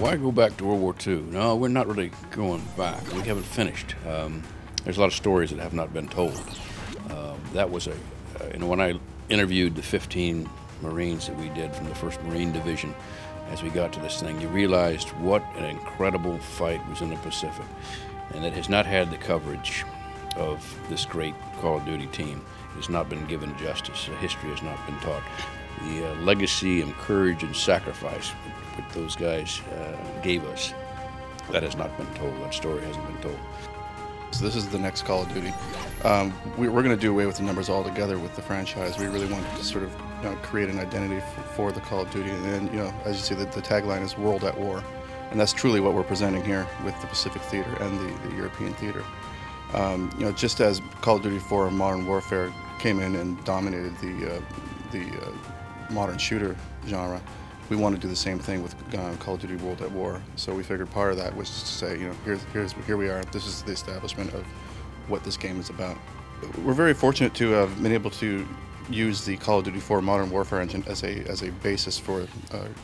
Why go back to World War II? No, we're not really going back. We haven't finished. There's a lot of stories that have not been told. That was when I interviewed the 15 Marines that we did from the 1st Marine Division, as we got to this thing, you realized what an incredible fight was in the Pacific. And it has not had the coverage of this great Call of Duty team. It has not been given justice. History has not been taught. The legacy and courage and sacrifice that those guys gave us, that has not been told. That story hasn't been told. So this is the next Call of Duty. We're going to do away with the numbers altogether with the franchise. We really wanted to sort of create an identity for the Call of Duty. And as you see, the tagline is "World at War," and that's truly what we're presenting here with the Pacific Theater and the European Theater. Just as Call of Duty 4 Modern Warfare came in and dominated the modern shooter genre, we want to do the same thing with Call of Duty World at War. So we figured part of that was just to say, here we are. This is the establishment of what this game is about. We're very fortunate to have been able to use the Call of Duty 4 Modern Warfare engine as a basis for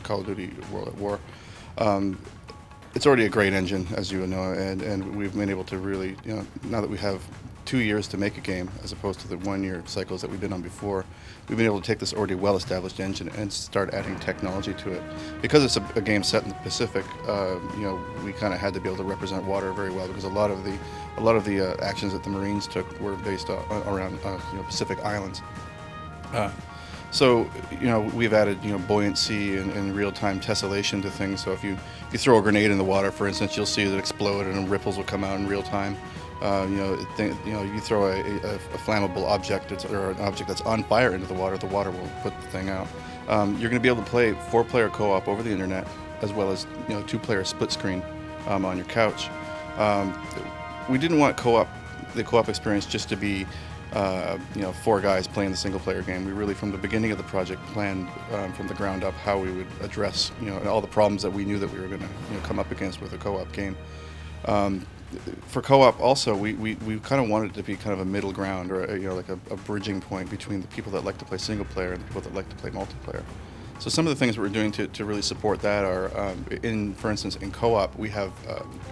Call of Duty World at War. It's already a great engine, as you know, and we've been able to really, now that we have 2 years to make a game as opposed to the 1-year cycles that we've been on before, we've been able to take this already well-established engine and start adding technology to it. Because it's a game set in the Pacific, we kind of had to be able to represent water very well, because a lot of the actions that the Marines took were based around Pacific islands. So we've added buoyancy and real-time tessellation to things. So if you throw a grenade in the water, for instance, you'll see it explode and ripples will come out in real time. You throw a flammable object or an object that's on fire into the water will put the thing out. You're going to be able to play 4-player co-op over the internet, as well as 2-player split screen on your couch. We didn't want the co-op experience just to be 4 guys playing the single-player game. We really, from the beginning of the project, planned from the ground up how we would address all the problems that we knew that we were going to come up against with a co-op game. For co-op also, we kind of wanted it to be kind of a middle ground, or like a bridging point between the people that like to play single player and the people that like to play multiplayer. So some of the things we're doing to really support that are, for instance, in co-op, we have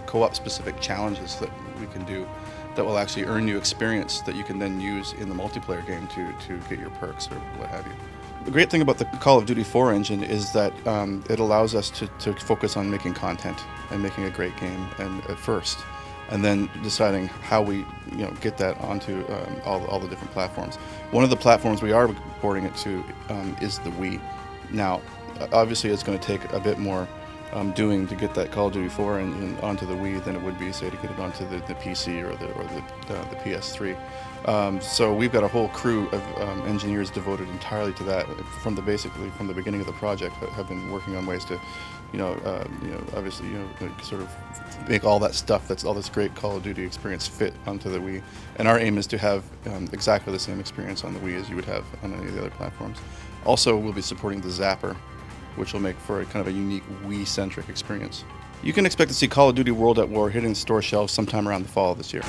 co-op specific challenges that we can do that will actually earn you experience that you can then use in the multiplayer game to get your perks or what have you. The great thing about the Call of Duty 4 engine is that it allows us to focus on making content and making a great game at first, and then deciding how we get that onto all the different platforms. One of the platforms we are porting it to is the Wii. Now, obviously it's going to take a bit more doing to get that Call of Duty 4 and onto the Wii than it would be, say, to get it onto the PC or the PS3. So we've got a whole crew of engineers devoted entirely to that from the beginning of the project, that have been working on ways to, obviously, sort of make all that stuff, that's all this great Call of Duty experience fit onto the Wii. And our aim is to have exactly the same experience on the Wii as you would have on any of the other platforms. Also, we'll be supporting the Zapper, which will make for a kind of a unique Wii-centric experience. You can expect to see Call of Duty World at War hitting the store shelves sometime around the fall of this year.